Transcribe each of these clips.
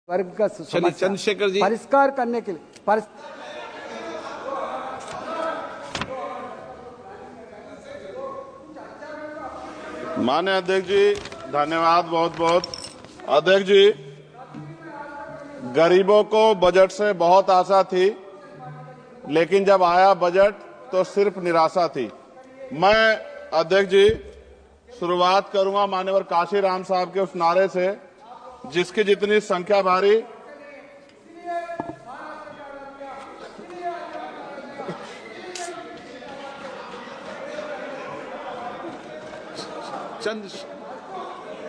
वर्ग का चंद्रशेखर जी परिष्कार करने के लिए माननीय अध्यक्ष जी, धन्यवाद बहुत बहुत। अध्यक्ष जी, गरीबों को बजट से बहुत आशा थी, लेकिन जब आया बजट तो सिर्फ निराशा थी। मैं अध्यक्ष जी शुरुआत करूंगा माननीय काशीराम साहब के उस नारे से, जिसकी जितनी संख्या भारी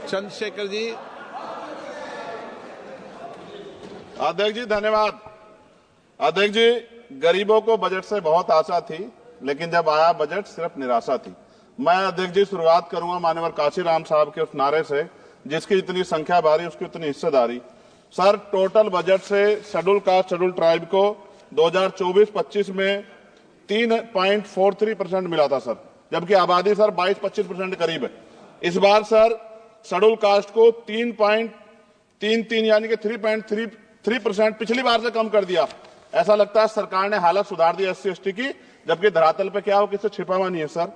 चंद्रशेखर जी। अध्यक्ष जी धन्यवाद। अध्यक्ष जी, गरीबों को बजट से बहुत आशा थी, लेकिन जब आया बजट सिर्फ निराशा थी। मैं अध्यक्ष जी शुरुआत करूंगा माननीय काशीराम साहब के उस नारे से, जिसकी जितनी संख्या भारी उसकी उतनी हिस्सेदारी। सर, टोटल बजट से शेड्यूल कास्ट शेड्यूल ट्राइब को 2024-25 में 3.43% मिला था सर, जबकि आबादी सर 22-25% करीब है। इस बार सर शेड्यूल कास्ट को 3.33 यानी कि 3.33% पिछली बार से कम कर दिया। ऐसा लगता है सरकार ने हालत सुधार दी SC/ST की, जबकि धरातल पे क्या हो किससे छिपा हुआ नहीं है सर।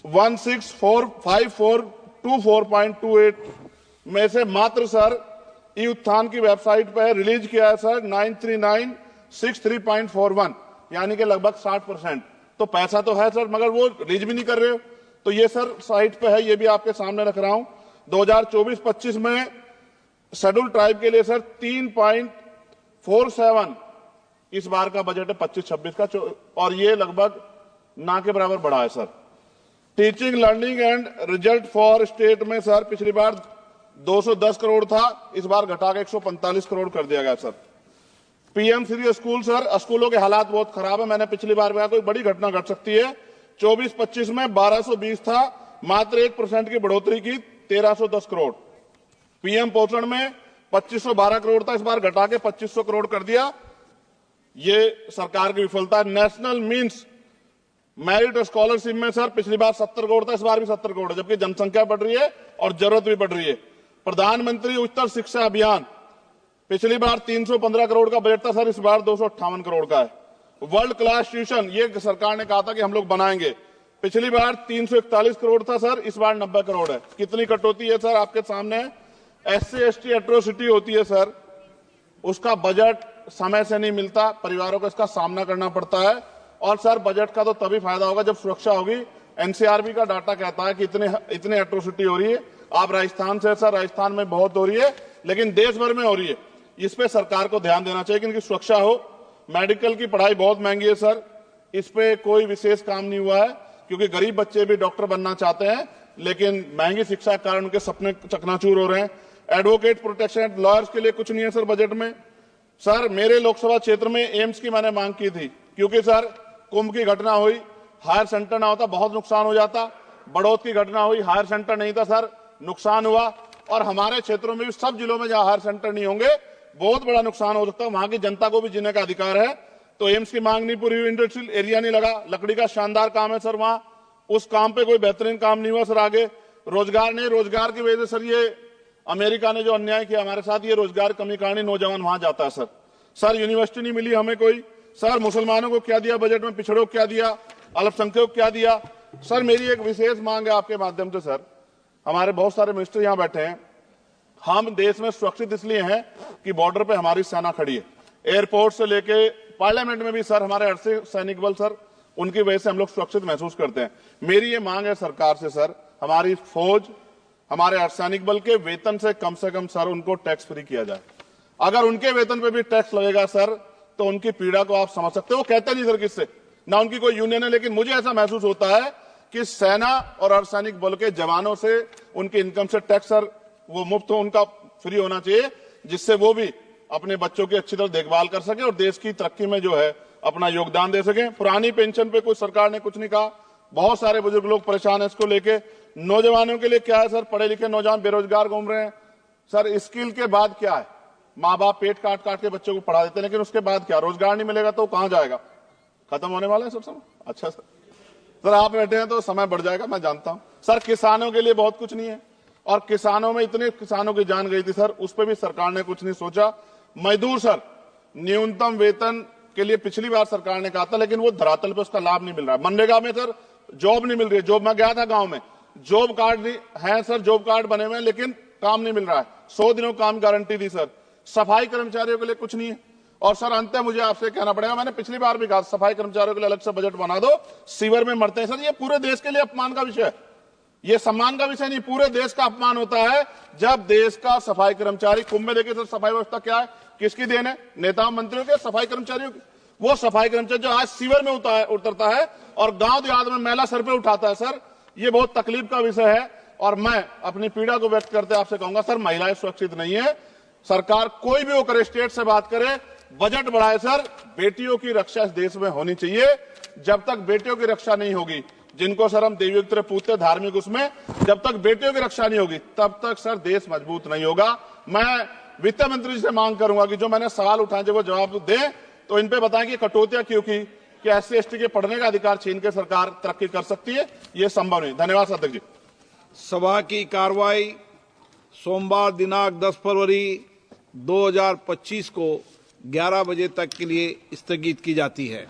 1645424.28 में से मात्र सर ई उत्थान की वेबसाइट पर रिलीज किया है सर 93963.41 यानी कि लगभग 60%। तो पैसा तो है सर, मगर वो रिलीज भी नहीं कर रहे हो। तो ये सर साइट पे है, ये भी आपके सामने रख रहा हूं। 2024-25 में शेड्यूल ट्राइब के लिए सर 3.47 इस बार का बजट है 25-26 का, और ये लगभग ना के बराबर बढ़ा है sir. Teaching learning and result for state में सर पिछली बार 210 करोड़ था, इस बार घटा के 145 करोड़ कर दिया गया sir. PM Shri school sir, स्कूलों के हालात बहुत खराब है। मैंने पिछली बार कहा कोई बड़ी घटना घट सकती है। 24-25 में 1220 था, मात्र 1% की बढ़ोतरी की 1310 करोड़। PM पोषण में 2512 करोड़ था, इस बार घटा के 2500 करोड़ कर दिया। ये सरकार की विफलता। नेशनल मीन्स मेरिट स्कॉलरशिप में सर पिछली बार 70 करोड़ था, इस बार भी 70 करोड़ है, जबकि जनसंख्या बढ़ रही है और जरूरत भी बढ़ रही है। प्रधानमंत्री उच्चतर शिक्षा अभियान पिछली बार 315 करोड़ का बजट था सर, इस बार 258 करोड़ का है। वर्ल्ड क्लास ट्यूशन ये सरकार ने कहा था कि हम लोग बनाएंगे, पिछली बार 341 करोड़ था सर, इस बार 90 करोड़ है। कितनी कटौती है सर आपके सामने। SC/ST एट्रोसिटी होती है सर, उसका बजट समय से नहीं मिलता, परिवारों को इसका सामना करना पड़ता है। और सर बजट का तो तभी फायदा होगा जब सुरक्षा होगी। NCRB का डाटा कहता है कि इतने एट्रोसिटी हो रही है। आप राजस्थान से सर, राजस्थान में बहुत हो रही है, लेकिन देश भर में हो रही है। इस पे सरकार को ध्यान देना चाहिए कि इनकी सुरक्षा हो। मेडिकल की पढ़ाई बहुत महंगी है सर, इस पे कोई विशेष काम नहीं हुआ है, क्योंकि गरीब बच्चे भी डॉक्टर बनना चाहते हैं, लेकिन महंगी शिक्षा के कारण उनके सपने चकनाचूर हो रहे हैं। एडवोकेट प्रोटेक्शन लॉयर्स के लिए कुछ नहीं है सर बजट में। सर मेरे लोकसभा क्षेत्र में एम्स की मैंने मांग की थी, क्योंकि सर कुंभ की घटना हुई, हायर सेंटर ना होता बहुत नुकसान हो जाता। बड़ौद की घटना हुई, हायर सेंटर नहीं था सर, नुकसान हुआ। और हमारे क्षेत्रों में भी सब जिलों में जहां हायर सेंटर नहीं होंगे बहुत बड़ा नुकसान हो सकता है। वहां की जनता को भी जीने का अधिकार है। तो एम्स की मांग नहीं पूरी हुई, इंडस्ट्रियल एरिया नहीं लगा। लकड़ी का शानदार काम है सर वहां, उस काम पे कोई बेहतरीन काम नहीं हुआ सर। आगे रोजगार नहीं, रोजगार की वजह से सर ये अमेरिका ने जो अन्याय किया हमारे साथ, ये रोजगार कमी कारण नौजवान वहां जाता है सर। सर यूनिवर्सिटी नहीं मिली हमें कोई। सर मुसलमानों को क्या दिया बजट में, पिछड़ों को क्या दिया, अल्पसंख्यकों को क्या दिया। सर मेरी एक विशेष मांग है आपके माध्यम से सर, हमारे बहुत सारे मिनिस्टर यहां बैठे हैं। हम देश में सुरक्षित इसलिए हैं कि बॉर्डर पे हमारी सेना खड़ी है। एयरपोर्ट से लेके पार्लियामेंट में भी सर हमारे अर्धसैनिक सैनिक बल सर, उनकी वजह से हम लोग सुरक्षित महसूस करते हैं। मेरी ये मांग है सरकार से सर, हमारी फौज, हमारे अर्धसैनिक बल के वेतन से कम सर उनको टैक्स फ्री किया जाए। अगर उनके वेतन पे भी टैक्स लगेगा सर, तो उनकी पीड़ा को आप समझ सकते हो। वो कहते नहीं सर किससे, ना उनकी कोई यूनियन है, लेकिन मुझे ऐसा महसूस होता है कि सेना और अर्धसैनिक बल के जवानों से उनके इनकम से टैक्स सर वो मुफ्त हो, उनका फ्री होना चाहिए, जिससे वो भी अपने बच्चों की अच्छी तरह देखभाल कर सके और देश की तरक्की में जो है अपना योगदान दे सके। पुरानी पेंशन पे कोई सरकार ने कुछ नहीं कहा, बहुत सारे बुजुर्ग लोग परेशान है इसको लेके। नौजवानों के लिए क्या है सर, पढ़े लिखे नौजवान बेरोजगार घूम रहे हैं सर। स्किल के बाद क्या है, माँ बाप पेट काट काट के बच्चों को पढ़ा देते हैं, लेकिन उसके बाद क्या, रोजगार नहीं मिलेगा तो कहां जाएगा, खत्म होने वाला है सब समय। अच्छा सर आप बैठे हैं तो समय बढ़ जाएगा, मैं जानता हूं सर। किसानों के लिए बहुत कुछ नहीं है, और किसानों में इतने किसानों की जान गई थी सर, उस पर भी सरकार ने कुछ नहीं सोचा। मजदूर सर, न्यूनतम वेतन के लिए पिछली बार सरकार ने कहा था, लेकिन वो धरातल पे उसका लाभ नहीं मिल रहा है। मनरेगा में सर जॉब नहीं मिल रही है। जॉब, मैं गया था गांव में, जॉब कार्ड है सर, जॉब कार्ड बने हुए हैं, लेकिन काम नहीं मिल रहा है। 100 दिनों काम गारंटी दी सर। सफाई कर्मचारियों के लिए कुछ नहीं है। और सर अंत में मुझे आपसे कहना पड़ेगा, मैंने पिछली बार भी कहा सफाई कर्मचारियों के लिए अलग से बजट बना दो, सीवर में मरते हैं सर। ये पूरे देश के लिए अपमान का विषय है, ये सम्मान का विषय नहीं, पूरे देश का अपमान होता है जब देश का सफाई कर्मचारी, कुंभ में देखिए सर सफाई व्यवस्था क्या है, किसकी देन है, नेताओं मंत्रियों के, सफाई कर्मचारियों की। वो सफाई कर्मचारी जो आज सीवर में उतरता है और गांव देहात में मैला सर पे उठाता है सर, ये बहुत तकलीफ का विषय है। और मैं अपनी पीड़ा को व्यक्त करते आपसे कहूंगा सर, महिलाएं सुरक्षित नहीं है। सरकार कोई भी वो करे, स्टेट से बात करे, बजट बढ़ाए सर, बेटियों की रक्षा इस देश में होनी चाहिए। जब तक बेटियों की रक्षा नहीं होगी, जिनको सर हम देवी उत्तर पूछते धार्मिक, उसमें जब तक बेटियों की रक्षा नहीं होगी तब तक सर देश मजबूत नहीं होगा। मैं वित्त मंत्री जी से मांग करूंगा कि जो मैंने सवाल उठाए जब वो जवाब दें तो इन पे बताएं कि कटौतियां क्यों की, कि SC/ST के पढ़ने का अधिकार छीन के सरकार तरक्की कर सकती है, ये संभव नहीं। धन्यवाद अध्यक्ष जी। सभा की कार्रवाई सोमवार दिनांक 10 फरवरी 2025 को 11 बजे तक के लिए स्थगित की जाती है।